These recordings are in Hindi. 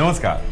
नमस्कार।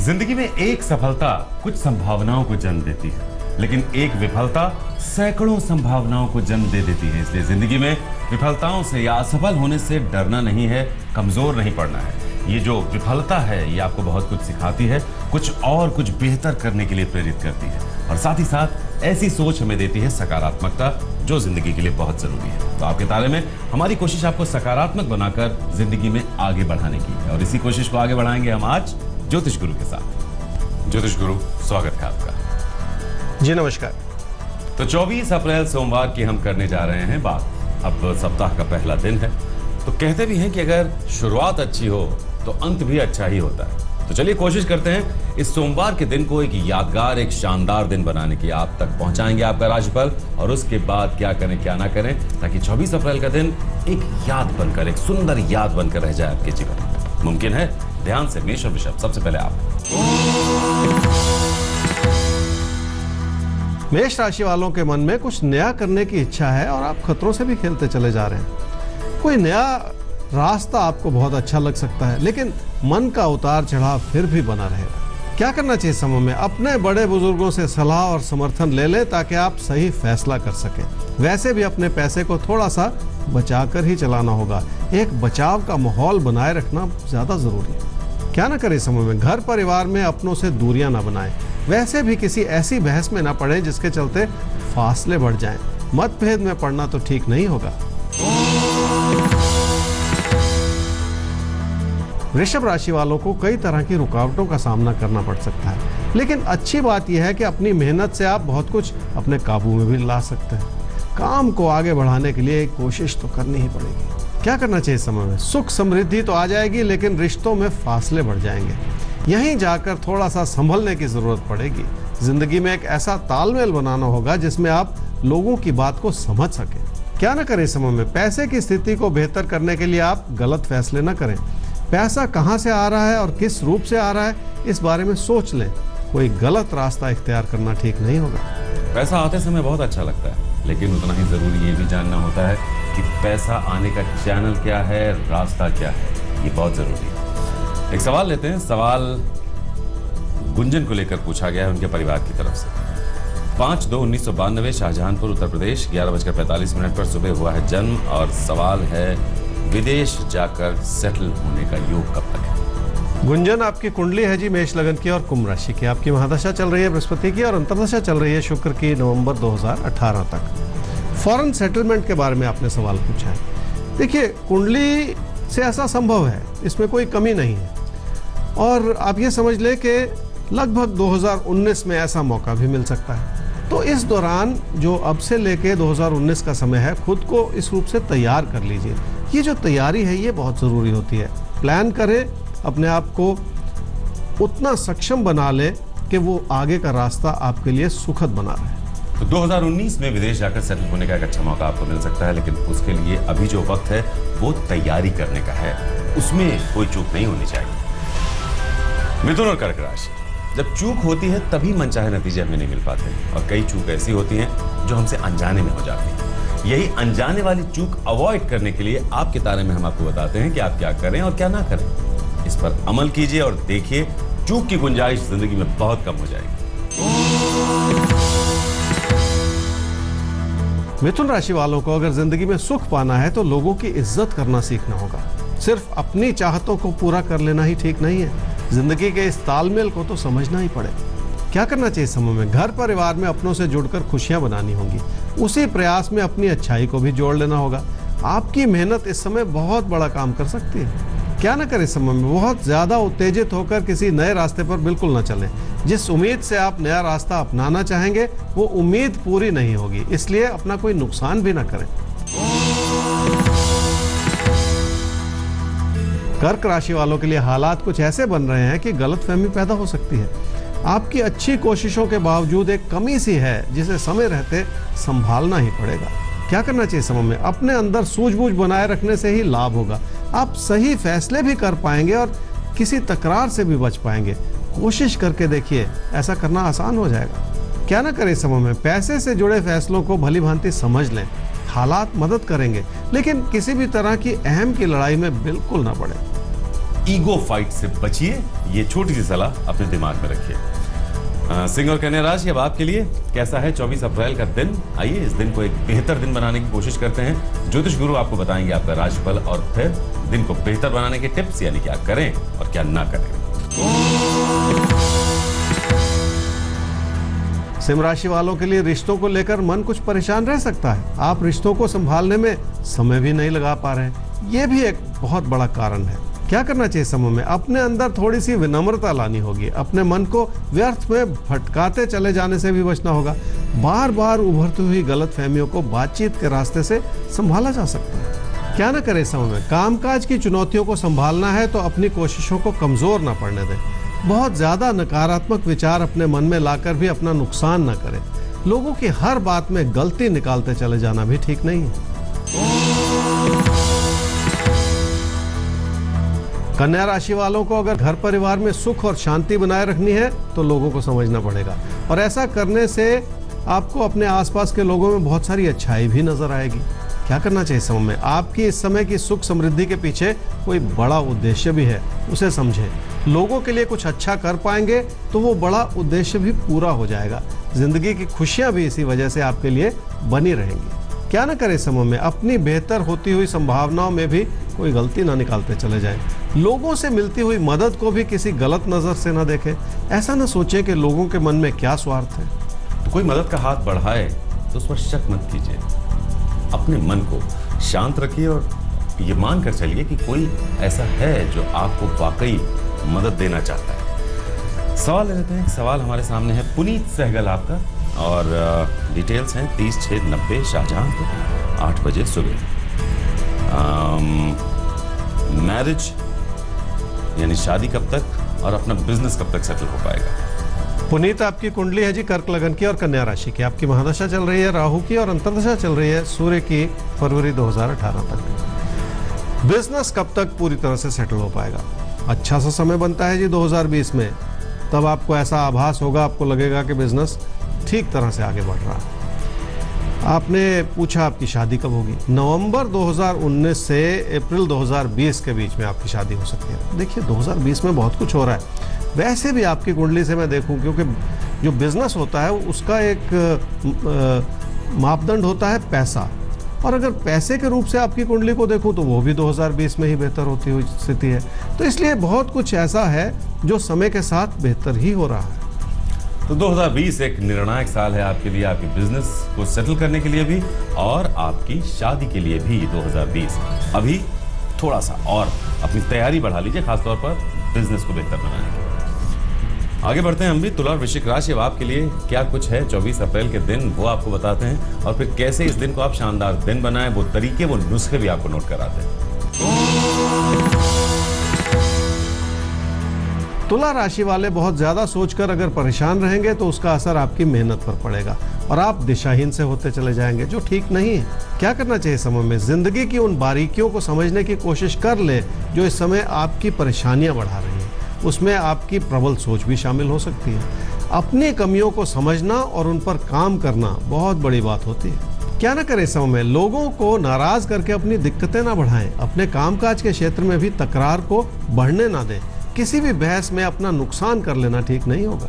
जिंदगी में एक सफलता कुछ संभावनाओं को जन्म देती है, लेकिन एक विफलता सैकड़ों संभावनाओं को जन्म दे देती है। इसलिए जिंदगी में विफलताओं से या असफल होने से डरना नहीं है, कमजोर नहीं पड़ना है। ये जो विफलता है ये आपको बहुत कुछ सिखाती है, कुछ बेहतर करने के लिए प्रेरित करती है और साथ ही साथ ऐसी सोच हमें देती है सकारात्मकता, जो जिंदगी के लिए बहुत जरूरी है। तो आपके तारे में हमारी कोशिश आपको सकारात्मक बनाकर जिंदगी में आगे बढ़ाने की है और इसी कोशिश को आगे बढ़ाएंगे हम आज ज्योतिष गुरु के साथ। ज्योतिष गुरु, स्वागत है आपका। जी नमस्कार। तो 24 अप्रैल सोमवार की हम करने जा रहे हैं बात। अब सप्ताह का पहला दिन है, तो कहते भी हैं कि अगर शुरुआत अच्छी हो तो अंत भी अच्छा ही होता है। तो चलिए कोशिश करते हैं इस सोमवार के दिन को एक यादगार, एक शानदार दिन बनाने की। आप तक पहुंचाएंगे आपका राशिफल और उसके बाद क्या करें क्या ना करें, ताकि 24 अप्रैल का दिन एक याद बनकर, एक सुंदर याद बनकर रह जाए आपके जीवन में। मुमकिन है? ध्यान से मेष और वृषभ। सबसे पहले आप। मेष राशि वालों के मन में कुछ नया करने की इच्छा है और आप खतरों से भी खेलते चले जा रहे हैं। कोई नया रास्ता आपको बहुत अच्छा लग सकता है, लेकिन मन का उतार चढ़ाव फिर भी बना रहेगा। क्या करना चाहिए समय में? अपने बड़े बुजुर्गों से सलाह और समर्थन ले लें ताकि आप सही फैसला कर सकें। वैसे भी अपने पैसे को थोड़ा सा बचाकर ही चलाना होगा। एक बचाव का माहौल बनाए रखना ज्यादा जरूरी है। क्या ना करें समय में? घर परिवार में अपनों से दूरियां ना बनाएं। वैसे भी किसी ऐसी बहस में ना पड़े जिसके चलते फासले बढ़ जाएं। मतभेद में पड़ना तो ठीक नहीं होगा। वृषभ राशि वालों को कई तरह की रुकावटों का सामना करना पड़ सकता है, लेकिन अच्छी बात यह है कि अपनी मेहनत से आप बहुत कुछ अपने काबू में भी ला सकते हैं। काम को आगे बढ़ाने के लिए कोशिश तो करनी ही पड़ेगी। क्या करना चाहिए समय में? सुख समृद्धि तो आ जाएगी, लेकिन रिश्तों में फासले बढ़ जाएंगे। यहीं जाकर थोड़ा सा संभलने की जरूरत पड़ेगी। जिंदगी में एक ऐसा तालमेल बनाना होगा जिसमें आप लोगों की बात को समझ सकें। क्या ना करें समय में? पैसे की स्थिति को बेहतर करने के लिए आप गलत फैसले न करें। पैसा कहां से आ रहा है और किस रूप से आ रहा है, इस बारे में सोच लें। कोई गलत रास्ता इख्तियार करना ठीक नहीं होगा। पैसा आते समय बहुत अच्छा लगता है, लेकिन उतना ही जरूरी ये भी जानना होता है कि पैसा आने का चैनल क्या है, रास्ता क्या है। ये बहुत जरूरी है। एक सवाल लेते हैं। सवाल गुंजन को लेकर पूछा गया है उनके परिवार की तरफ से। 5/2/1992 शाहजहानपुर उत्तर प्रदेश 11:45 पर सुबह हुआ है जन्म और सवाल है विदेश जाकर सेटल होने का योग कब तक है? गुंजन, आपकी कुंडली है जी मेष लगन की और कुंभ राशि की। आपकी महादशा चल रही है बृहस्पति की और अंतर्दशा चल रही है शुक्र की नवंबर 2018 तक। फॉरेन सेटलमेंट के बारे में आपने सवाल पूछा है। देखिए, कुंडली से ऐसा संभव है, इसमें कोई कमी नहीं है और आप ये समझ लें कि लगभग 2019 में ऐसा मौका भी मिल सकता है। तो इस दौरान जो अब से लेके 2019 का समय है, खुद को इस रूप से तैयार कर लीजिए। ये जो तैयारी है ये बहुत ज़रूरी होती है। प्लान करें, अपने आप को उतना सक्षम बना ले कि वो आगे का रास्ता आपके लिए सुखद बना रहे। तो 2019 में विदेश जाकर सेटल होने का एक अच्छा मौका आपको मिल सकता है, लेकिन उसके लिए अभी जो वक्त है वो तैयारी करने का है। उसमें कोई चूक नहीं होनी चाहिए। मिथुन और कर्क राशि, जब चूक होती है तभी मनचाहे नतीजे हमें नहीं मिल पाते और कई चूक ऐसी होती हैं जो हमसे अनजाने में हो जाती हैं। यही अनजाने वाली चूक अवॉइड करने के लिए आपके तारे में हम आपको बताते हैं कि आप क्या करें और क्या ना करें। इस पर अमल कीजिए और देखिए चूक की गुंजाइश जिंदगी में बहुत कम हो जाएगी। मिथुन राशि वालों को अगर जिंदगी में सुख पाना है तो लोगों की इज्जत करना सीखना होगा। सिर्फ अपनी चाहतों को पूरा कर लेना ही ठीक नहीं है। जिंदगी के इस तालमेल को तो समझना ही पड़ेगा। क्या करना चाहिए समय में? घर परिवार में अपनों से जुड़कर खुशियां बनानी होंगी। उसी प्रयास में अपनी अच्छाई को भी जोड़ लेना होगा। आपकी मेहनत इस समय बहुत बड़ा काम कर सकती है। क्या ना करें समय में? बहुत ज्यादा उत्तेजित होकर किसी नए रास्ते पर बिल्कुल न चलें। जिस उम्मीद से आप नया रास्ता अपनाना चाहेंगे वो उम्मीद पूरी नहीं होगी, इसलिए अपना कोई नुकसान भी न करें। कर्क राशि वालों के लिए हालात कुछ ऐसे बन रहे हैं कि गलतफहमी पैदा हो सकती है। आपकी अच्छी कोशिशों के बावजूद एक कमी सी है जिसे समय रहते संभालना ही पड़ेगा। क्या करना चाहिए समय में? अपने अंदर सूझबूझ बनाए रखने से ही लाभ होगा। आप सही फैसले भी कर पाएंगे और किसी तकरार से भी बच पाएंगे। कोशिश करके देखिए, ऐसा करना आसान हो जाएगा। क्या ना करें समय में? पैसे से जुड़े फैसलों को भली भांति समझ लें। हालात मदद करेंगे, लेकिन किसी भी तरह की अहम की लड़ाई में बिल्कुल ना पड़े। ईगो फाइट से बचिए। ये छोटी सी सलाह अपने दिमाग में रखिए। सिंह और कन्या राशि, अब आपके लिए कैसा है 24 अप्रैल का दिन? आइए इस दिन को एक बेहतर दिन बनाने की कोशिश करते हैं। ज्योतिष गुरु आपको बताएंगे आपका राशिफल और फिर दिन को बेहतर बनाने के टिप्स, यानी क्या करें और क्या ना करें। सिंह राशि वालों के लिए रिश्तों को लेकर मन कुछ परेशान रह सकता है। आप रिश्तों को संभालने में समय भी नहीं लगा पा रहे हैं, ये भी एक बहुत बड़ा कारण है। क्या करना चाहिए समय में? अपने अंदर थोड़ी सी विनम्रता लानी होगी। अपने मन को व्यर्थ में भटकाते चले जाने से भी बचना होगा। बार बार उभरती हुई गलतफहमियों को बातचीत के रास्ते से संभाला जा सकता है। क्या न करें समय में? कामकाज की चुनौतियों को संभालना है तो अपनी कोशिशों को कमजोर न पड़ने दें। बहुत ज्यादा नकारात्मक विचार अपने मन में लाकर भी अपना नुकसान न करें। लोगों की हर बात में गलती निकालते चले जाना भी ठीक नहीं है। कन्या राशि वालों को अगर घर परिवार में सुख और शांति बनाए रखनी है तो लोगों को समझना पड़ेगा, और ऐसा करने से आपको अपने आसपास के लोगों में बहुत सारी अच्छाई भी नजर आएगी। क्या करना चाहिए समय में? आपकी इस समय की सुख समृद्धि के पीछे कोई बड़ा उद्देश्य भी है, उसे समझें। लोगों के लिए कुछ अच्छा कर पाएंगे तो वो बड़ा उद्देश्य भी पूरा हो जाएगा। जिंदगी की खुशियां भी इसी वजह से आपके लिए बनी रहेंगी। क्या ना करें समय में? अपनी बेहतर होती हुई संभावनाओं में भी कोई गलती ना निकालते चले जाएं। लोगों से मिलती हुई मदद को भी किसी गलत नजर से ना देखें। ऐसा ना सोचें कि लोगों के मन में क्या स्वार्थ है। तो कोई मदद का हाथ बढ़ाए तो उस पर शक मत कीजिए। अपने मन को शांत रखिए और ये मानकर चलिए कि कोई ऐसा है जो आपको वाकई मदद देना चाहता है। सवाल ले लेते हैं। सवाल हमारे सामने है पुनीत सहगल आपका, और डिटेल्स हैं 30/6/90 शाहजहांपुर, 8 बजे सुबह। मैरिज यानी शादी कब तक और अपना बिजनेस कब तक सेटल हो पाएगा? पुनीत, आपकी कुंडली है जी कर्क लगन की और कन्या राशि की। आपकी महादशा चल रही है राहु की और अंतर्दशा चल रही है सूर्य की फरवरी 2018 तक। बिजनेस कब तक पूरी तरह से सेटल हो पाएगा? अच्छा सा समय बनता है जी 2020 में। तब आपको ऐसा आभास होगा, आपको लगेगा कि बिजनेस ठीक तरह से आगे बढ़ रहा है। आपने पूछा आपकी शादी कब होगी? नवंबर 2019 से अप्रैल 2020 के बीच में आपकी शादी हो सकती है। देखिए 2020 में बहुत कुछ हो रहा है। वैसे भी आपकी कुंडली से मैं देखूं, क्योंकि जो बिजनेस होता है उसका एक मापदंड होता है पैसा, और अगर पैसे के रूप से आपकी कुंडली को देखूं तो वो भी 2020 में ही बेहतर होती हुई स्थिति है। तो इसलिए बहुत कुछ ऐसा है जो समय के साथ बेहतर ही हो रहा है। तो 2020 एक निर्णायक साल है आपके लिए, आपके बिजनेस को सेटल करने के लिए भी और आपकी शादी के लिए भी। 2020 अभी थोड़ा सा और अपनी तैयारी बढ़ा लीजिए, खासतौर पर बिजनेस को बेहतर बनाने के लिए। आगे बढ़ते हैं हम भी। तुला और वृश्चिक राशि, अब आपके लिए क्या कुछ है 24 अप्रैल के दिन, वो आपको बताते हैं, और फिर कैसे इस दिन को आप शानदार दिन बनाएं, वो तरीके, वो नुस्खे भी आपको नोट कराते हैं। तुला राशि वाले बहुत ज्यादा सोचकर अगर परेशान रहेंगे तो उसका असर आपकी मेहनत पर पड़ेगा और आप दिशाहीन से होते चले जाएंगे, जो ठीक नहीं है। क्या करना चाहिए समय में? जिंदगी की उन बारीकियों को समझने की कोशिश कर ले जो इस समय आपकी परेशानियां बढ़ा रही हैं। उसमें आपकी प्रबल सोच भी शामिल हो सकती है। अपनी कमियों को समझना और उन पर काम करना बहुत बड़ी बात होती है। क्या ना करें समय में? लोगों को नाराज करके अपनी दिक्कतें ना बढ़ाएं। अपने कामकाज के क्षेत्र में भी तकरार को बढ़ने ना दें। किसी भी बहस में अपना नुकसान कर लेना ठीक नहीं होगा।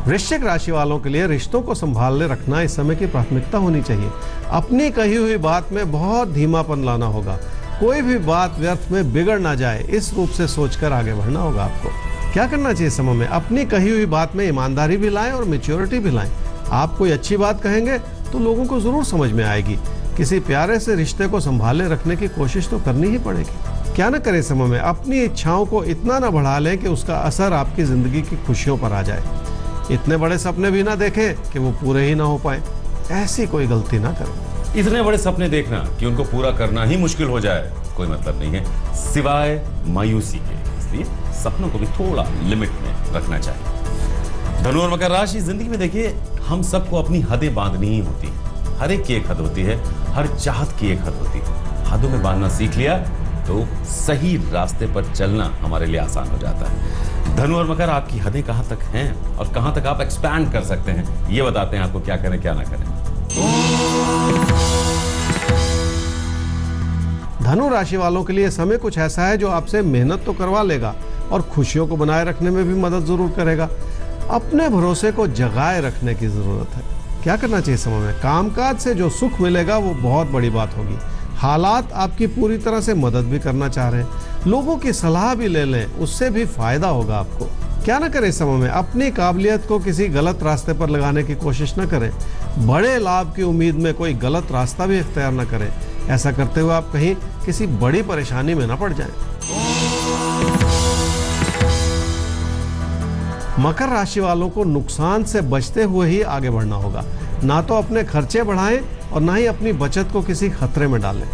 वृश्चिक राशि वालों के लिए रिश्तों को संभालने रखना इस समय की प्राथमिकता होनी चाहिए। अपनी कही हुई बात में बहुत धीमापन लाना होगा। कोई भी बात व्यर्थ में बिगड़ ना जाए, इस रूप से सोचकर आगे बढ़ना होगा आपको। क्या करना चाहिए समय में? अपनी कही हुई बात में ईमानदारी भी लाएं और मैच्योरिटी भी लाएं। आप कोई अच्छी बात कहेंगे तो लोगों को जरूर समझ में आएगी। किसी प्यारे से रिश्ते को संभाले रखने की कोशिश तो करनी ही पड़ेगी। क्या न करें समय में? अपनी इच्छाओं को इतना ना बढ़ा लें कि उसका असर आपकी जिंदगी की खुशियों पर आ जाए। इतने बड़े सपने भी ना देखें कि वो पूरे ही ना हो पाए। ऐसी कोई गलती ना करें। इतने बड़े सपने देखना कि उनको पूरा करना ही मुश्किल हो जाए, कोई मतलब नहीं है, सिवाय मायूसी के। इसलिए सपनों को भी थोड़ा लिमिट में रखना चाहिए। धनु और मकर राशि, जिंदगी में देखिए हम सबको अपनी हदें बांधनी ही होती है। हर एक की एक हद होती है, हर चाहत की एक हद होती है। हदों में बांधना सीख लिया तो सही रास्ते पर चलना हमारे लिए आसान हो जाता है। धनु और मकर, आपकी हदें कहां तक हैं और कहां तक आप एक्सपैंड कर सकते हैं, ये बताते हैं आपको क्या करें क्या ना करें। धनु राशि वालों के लिए समय कुछ ऐसा है जो आपसे मेहनत तो करवा लेगा और खुशियों को बनाए रखने में भी मदद जरूर करेगा। अपने भरोसे को जगाए रखने की जरूरत है। क्या करना चाहिए समय में? कामकाज से जो सुख मिलेगा वो बहुत बड़ी बात होगी। हालात आपकी पूरी तरह से मदद भी करना चाह रहे हैं। लोगों की सलाह भी ले लें, उससे भी फायदा होगा आपको। क्या ना करें समय में? अपनी काबिलियत को किसी गलत रास्ते पर लगाने की कोशिश न करें। बड़े लाभ की उम्मीद में कोई गलत रास्ता भी इख्तियार न करें। ऐसा करते हुए आप कहीं किसी बड़ी परेशानी में न पड़ जाएं। मकर राशि वालों को नुकसान से बचते हुए ही आगे बढ़ना होगा। ना तो अपने खर्चे बढ़ाएं और ना ही अपनी बचत को किसी खतरे में डालें।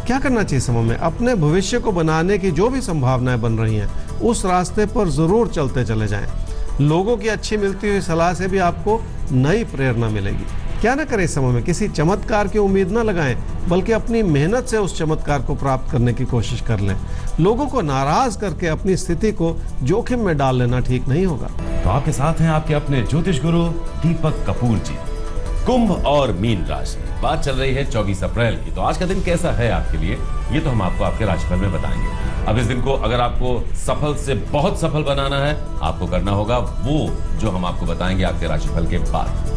क्या करना चाहिए समय में? अपने भविष्य को बनाने की जो भी संभावनाएं बन रही हैं उस रास्ते पर जरूर चलते चले जाएं। लोगों की अच्छी मिलती हुई सलाह से भी आपको नई प्रेरणा मिलेगी। क्या ना करें समय में? किसी चमत्कार की उम्मीद न लगाएं, बल्कि अपनी मेहनत से उस चमत्कार को प्राप्त करने की कोशिश कर लें। लोगों को नाराज करके अपनी स्थिति को जोखिम में डाल लेना ठीक नहीं होगा। तो आपके साथ हैं आपके अपने ज्योतिष गुरु दीपक कपूर जी। कुंभ और मीन राशि, बात चल रही है 24 अप्रैल की। तो आज का दिन कैसा है आपके लिए, ये तो हम आपको आपके राशिफल में बताएंगे। अब इस दिन को अगर आपको सफल से बहुत सफल बनाना है, आपको करना होगा वो जो हम आपको बताएंगे आपके राशिफल के बाद।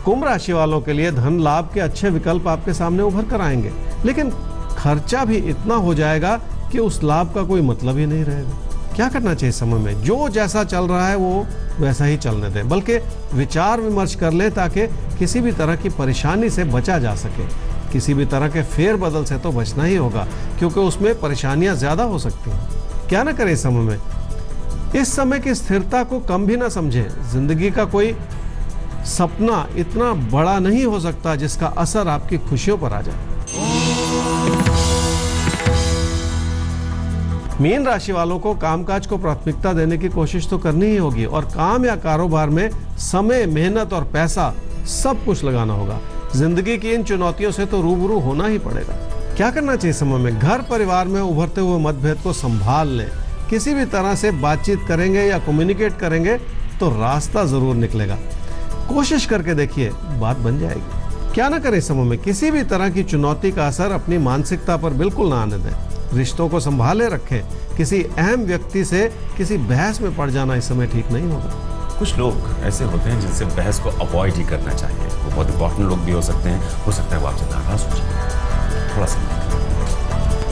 कुंभ राशि वालों के लिए धन लाभ के अच्छे विकल्प आपके सामने उभर कर आएंगे, लेकिन खर्चा भी इतना हो जाएगा कि उस लाभ का कोई मतलब ही नहीं रहेगा। क्या करना चाहिए समय में? जो जैसा चल रहा है वो वैसा ही चलने दें, बल्कि विचार विमर्श कर लें ताकि किसी भी तरह की परेशानी से बचा जा सके। किसी भी तरह के फेरबदल से तो बचना ही होगा, क्योंकि उसमें परेशानियां ज्यादा हो सकती हैं। क्या ना करें समय में? इस समय की स्थिरता को कम भी ना समझें। जिंदगी का कोई सपना इतना बड़ा नहीं हो सकता जिसका असर आपकी खुशियों पर आ जाए। मीन राशि वालों को कामकाज को प्राथमिकता देने की कोशिश तो करनी ही होगी और काम या कारोबार में समय, मेहनत और पैसा सब कुछ लगाना होगा। जिंदगी की इन चुनौतियों से तो रूबरू होना ही पड़ेगा। क्या करना चाहिए समय में? घर परिवार में उभरते हुए मतभेद को संभाल लें। किसी भी तरह से बातचीत करेंगे या कम्युनिकेट करेंगे तो रास्ता जरूर निकलेगा। कोशिश करके देखिए, बात बन जाएगी। क्या ना करें समय में? किसी भी तरह की चुनौती का असर अपनी मानसिकता पर बिल्कुल ना आने दें। रिश्तों को संभाले रखें। किसी अहम व्यक्ति से किसी बहस में पड़ जाना इस समय ठीक नहीं होगा। कुछ लोग ऐसे होते हैं जिनसे बहस को अवॉइड ही करना चाहिए। वो बहुत इंपॉर्टेंट लोग भी हो सकते हैं, हो सकता है वो आपसे नाराज हो जाए। थोड़ा सा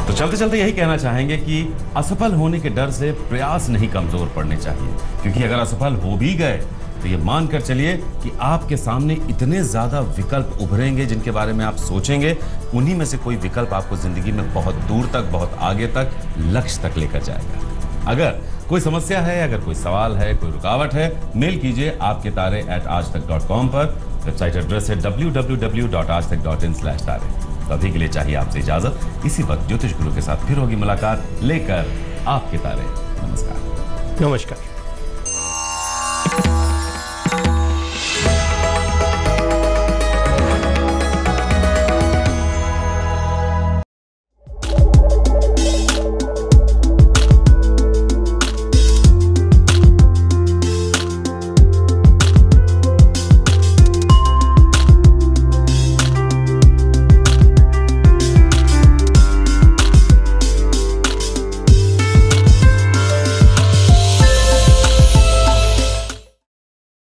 तो चलते चलते यही कहना चाहेंगे कि असफल होने के डर से प्रयास नहीं कमजोर पड़ने चाहिए, क्योंकि अगर असफल हो भी गए तो ये मानकर चलिए कि आपके सामने इतने ज्यादा विकल्प उभरेंगे जिनके बारे में आप सोचेंगे, उन्हीं में से कोई विकल्प आपको जिंदगी में बहुत दूर तक, बहुत आगे तक, लक्ष्य तक लेकर जाएगा। अगर कोई समस्या है, अगर कोई सवाल है, कोई रुकावट है, मेल कीजिए आपके तारे@aajtak.com पर। वेबसाइट एड्रेस है www.aajtak.in/तारे। तो अभी के लिए चाहिए आपसे इजाजत। इसी वक्त ज्योतिष गुरु के साथ फिर होगी मुलाकात, लेकर आपके तारे। नमस्कार। नमस्कार।